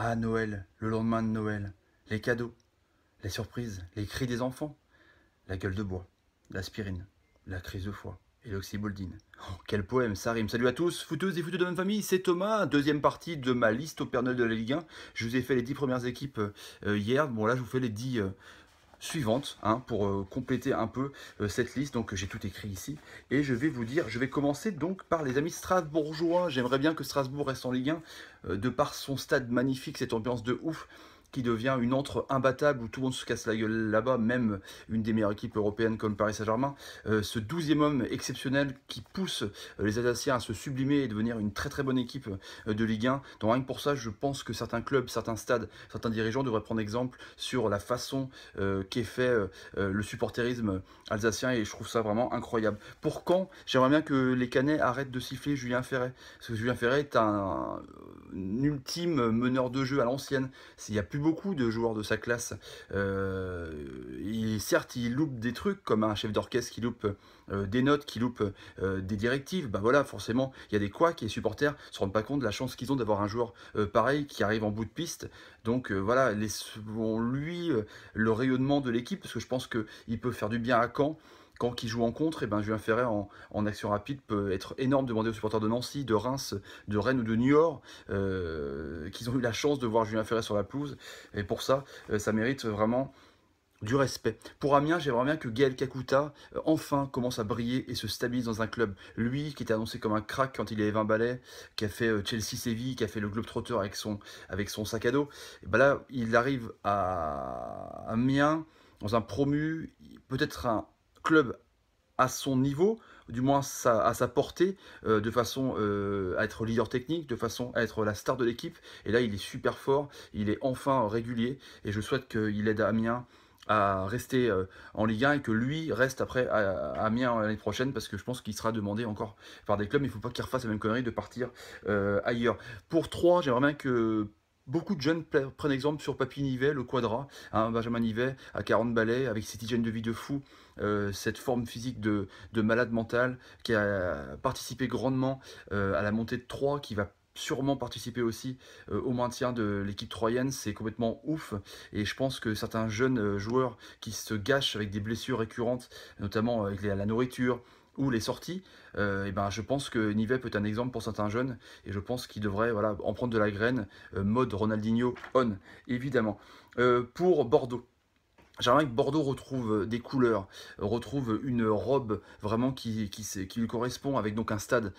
Ah, Noël, le lendemain de Noël, les cadeaux, les surprises, les cris des enfants, la gueule de bois, l'aspirine, la crise de foie et l'oxyboldine. Oh, quel poème, ça rime. Salut à tous, footeuses et footeux de même famille, c'est Thomas, deuxième partie de ma liste au Père Noël de la Ligue 1. Je vous ai fait les 10 premières équipes hier, bon là je vous fais les 10 suivantes hein, pour compléter un peu cette liste. Donc j'ai tout écrit ici et je vais vous dire, je vais commencer donc par les amis strasbourgeois. J'aimerais bien que Strasbourg reste en Ligue 1 de par son stade magnifique, cette ambiance de ouf qui devient une antre imbattable où tout le monde se casse la gueule là-bas, même une des meilleures équipes européennes comme Paris Saint-Germain. Ce 12e homme exceptionnel qui pousse les Alsaciens à se sublimer et devenir une très très bonne équipe de Ligue 1. Donc rien que pour ça, je pense que certains clubs, certains stades, certains dirigeants devraient prendre exemple sur la façon qu'est fait le supporterisme alsacien et je trouve ça vraiment incroyable. Pour quand j'aimerais bien que les Canets arrêtent de siffler Julien Ferret. Parce que Julien Ferret est un ultime meneur de jeu à l'ancienne. Il n'y a plus beaucoup de joueurs de sa classe. Certes, il loupe des trucs comme un chef d'orchestre qui loupe des notes, qui loupe des directives. Bah voilà, forcément, il y a des couacs et les supporters ne se rendent pas compte de la chance qu'ils ont d'avoir un joueur pareil qui arrive en bout de piste. Donc voilà, laissons lui le rayonnement de l'équipe parce que je pense qu'il peut faire du bien à Caen. Quand il joue en contre, et ben Julien Ferret en action rapide peut être énorme. Demandez aux supporters de Nancy, de Reims, de Rennes ou de Niort qu'ils ont eu la chance de voir Julien Ferret sur la pelouse. Et pour ça, ça mérite vraiment du respect. Pour Amiens, j'aimerais bien que Gaël Kakuta enfin commence à briller et se stabilise dans un club. Lui, qui était annoncé comme un crack quand il avait 20 balais, qui a fait Chelsea-Séville, qui a fait le Globetrotter avec son sac à dos, et ben là, il arrive à Amiens, dans un promu, peut-être un club à son niveau, du moins à sa portée, de façon à être leader technique, de façon à être la star de l'équipe. Et là, il est super fort, il est enfin régulier, et je souhaite qu'il aide Amiens à rester en Ligue 1 et que lui reste après à Amiens l'année prochaine parce que je pense qu'il sera demandé encore par des clubs. Mais il ne faut pas qu'il refasse la même connerie de partir ailleurs. Pour 3, j'aimerais bien que beaucoup de jeunes prennent exemple sur Papy Nivet, le Quadra, hein, Benjamin Nivet à 40 balais avec cette hygiène de vie de fou, cette forme physique de malade mental qui a participé grandement à la montée de 3, qui va sûrement participer aussi au maintien de l'équipe troyenne. C'est complètement ouf et je pense que certains jeunes joueurs qui se gâchent avec des blessures récurrentes, notamment avec la nourriture ou les sorties, et ben je pense que Nivet peut être un exemple pour certains jeunes et je pense qu'il devrait voilà, en prendre de la graine, mode Ronaldinho on, évidemment. Pour Bordeaux, j'aimerais que Bordeaux retrouve des couleurs, retrouve une robe vraiment qui lui correspond, avec donc un stade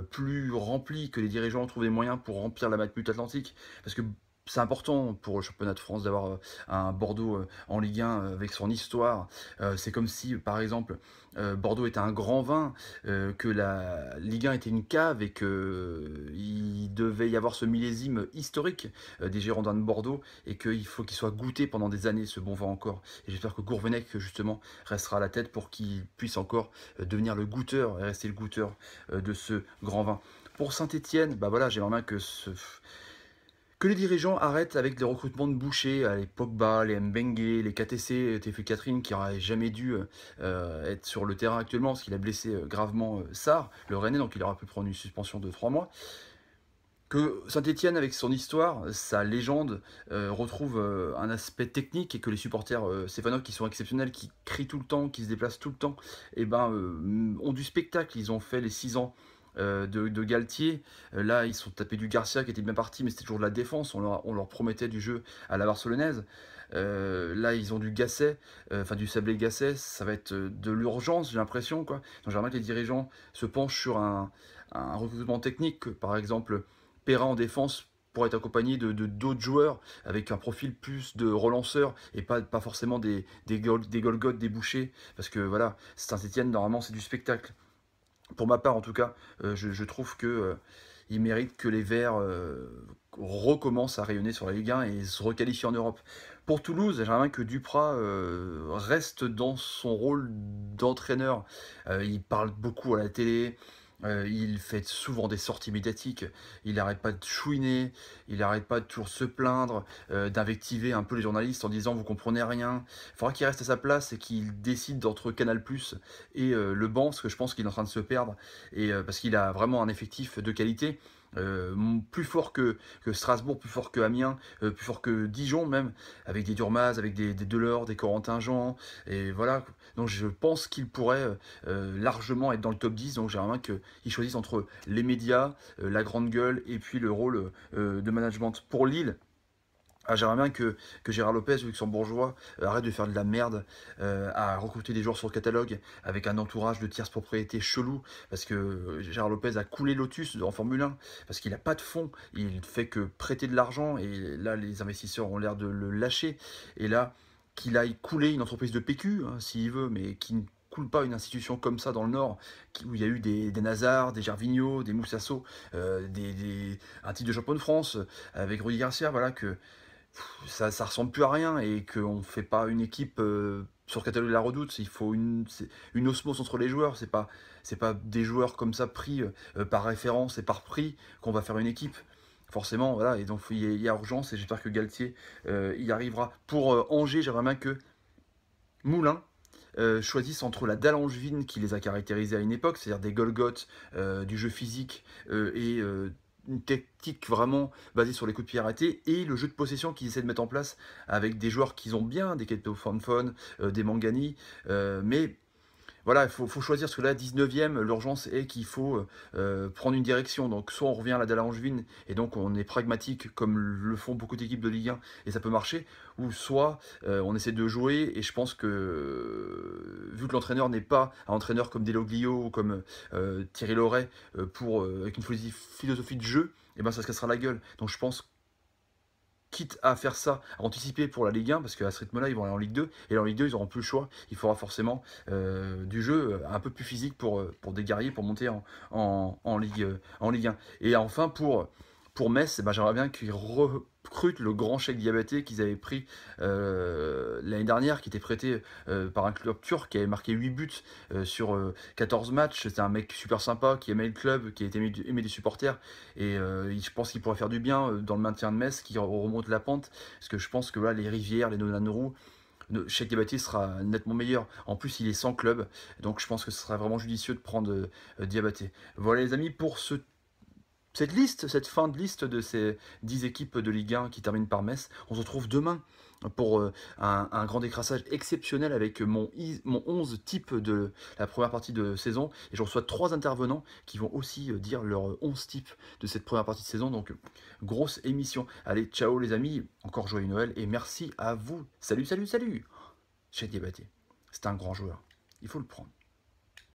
plus rempli, que les dirigeants trouvent des moyens pour remplir la Matmut Atlantique. Parce que c'est important pour le championnat de France d'avoir un Bordeaux en Ligue 1 avec son histoire. C'est comme si, par exemple, Bordeaux était un grand vin, que la Ligue 1 était une cave et qu'il devait y avoir ce millésime historique des Girondins de Bordeaux et qu'il faut qu'il soit goûté pendant des années, ce bon vin encore. Et j'espère que Gourvenec, justement, restera à la tête pour qu'il puisse encore devenir le goûteur et rester le goûteur de ce grand vin. Pour Saint-Etienne, bah voilà, j'aimerais bien que les dirigeants arrêtent avec les recrutements de bouchers, les Pogba, les Mbengue, les KTC, TF Catherine, qui n'aurait jamais dû être sur le terrain actuellement, parce qu'il a blessé gravement Sarr, le Rennais, donc il aura pu prendre une suspension de 3 mois. Que Saint-Etienne, avec son histoire, sa légende, retrouve un aspect technique et que les supporters stéphanois qui sont exceptionnels, qui crient tout le temps, qui se déplacent tout le temps, et ben, ont du spectacle. Ils ont fait les 6 ans de Galtier. Là, ils sont tapés du Garcia qui était bien parti, mais c'était toujours de la défense. On leur promettait du jeu à la barcelonaise. Là, ils ont du Gasset, enfin du Sablé Gasset. Ça va être de l'urgence, j'ai l'impression, quoi. Donc, j'aimerais que les dirigeants se penchent sur un recrutement technique, par exemple Perrin en défense pour être accompagné de d'autres joueurs avec un profil plus de relanceurs et pas forcément des Golgoth, des bouchers, parce que voilà, Saint-Etienne, normalement, c'est du spectacle. Pour ma part, en tout cas, je trouve que il mérite que les Verts recommencent à rayonner sur la Ligue 1 et se requalifient en Europe. Pour Toulouse, j'aimerais bien que Duprat reste dans son rôle d'entraîneur. Il parle beaucoup à la télé, il fait souvent des sorties médiatiques, il n'arrête pas de chouiner, il n'arrête pas de toujours se plaindre, d'invectiver un peu les journalistes en disant vous comprenez rien. Il faudra qu'il reste à sa place et qu'il décide entre Canal+ et le banc, parce que je pense qu'il est en train de se perdre, et parce qu'il a vraiment un effectif de qualité. plus fort que Strasbourg, plus fort que Amiens, plus fort que Dijon même, avec des Durmaz, avec des Delors, des Corentin Jean, et voilà. Donc je pense qu'il pourrait largement être dans le top 10, donc j'aimerais bien qu'ils choisissent entre les médias, la grande gueule, et puis le rôle de management. Pour Lille, j'aimerais bien que Gérard Lopez, le luxembourgeois, arrête de faire de la merde, à recruter des joueurs sur le catalogue avec un entourage de tierces propriétés chelou, parce que Gérard Lopez a coulé Lotus en Formule 1, parce qu'il n'a pas de fonds, il fait que prêter de l'argent, et là les investisseurs ont l'air de le lâcher, et là qu'il aille couler une entreprise de PQ, hein, s'il veut, mais qui ne coule pas une institution comme ça dans le Nord, où il y a eu des Nazar, des Gervinho, des Moussasso, un titre de champion de France, avec Rudy Garcia, voilà, que ça ressemble plus à rien et qu'on ne fait pas une équipe sur le catalogue de la Redoute. Il faut une osmose entre les joueurs. C'est pas des joueurs comme ça pris par référence et par prix qu'on va faire une équipe. Forcément, voilà. Et donc il y a urgence et j'espère que Galtier y arrivera. Pour Angers, j'aimerais bien que Moulin choisissent entre la dalle angevine qui les a caractérisés à une époque, c'est-à-dire des Golgoth, du jeu physique et une tactique vraiment basée sur les coups de pied arrêtés, et le jeu de possession qu'ils essaient de mettre en place avec des joueurs qu'ils ont bien, des Keto Fanfon, des Mangani, mais voilà, il faut choisir, parce que là, 19e, l'urgence est qu'il faut prendre une direction. Donc, soit on revient à la dalle angevine, et donc on est pragmatique, comme le font beaucoup d'équipes de Ligue 1, et ça peut marcher, ou soit on essaie de jouer, et je pense que, vu que l'entraîneur n'est pas un entraîneur comme Deloglio ou comme Thierry Loret, avec une philosophie de jeu, et ben ça se cassera la gueule. Donc, je pense quitte à faire ça, à anticiper pour la Ligue 1, parce qu'à ce rythme-là, ils vont aller en Ligue 2, et en Ligue 2, ils n'auront plus le choix. Il faudra forcément du jeu un peu plus physique pour des guerriers, pour monter en Ligue 1. Et enfin, pour Metz, eh ben, j'aimerais bien qu'ils recrutent le grand chèque Diabaté qu'ils avaient pris l'année dernière, qui était prêté par un club turc, qui avait marqué 8 buts sur 14 matchs. C'était un mec super sympa, qui aimait le club, qui était aimé des supporters, et je pense qu'il pourrait faire du bien dans le maintien de Metz, qui remonte la pente, parce que je pense que là, les Rivières, les Nonanoro, Cheikh Diabaté sera nettement meilleur. En plus, il est sans club, donc je pense que ce serait vraiment judicieux de prendre Diabaté. Voilà les amis, pour cette fin de liste de ces 10 équipes de Ligue 1 qui terminent par Metz. On se retrouve demain pour un grand décrassage exceptionnel avec mon 11 type de la première partie de saison. Et je reçois 3 intervenants qui vont aussi dire leur 11 types de cette première partie de saison. Donc, grosse émission. Allez, ciao les amis, encore joyeux Noël et merci à vous. Salut, salut, salut. Cheikh Diabaté, c'est un grand joueur. Il faut le prendre.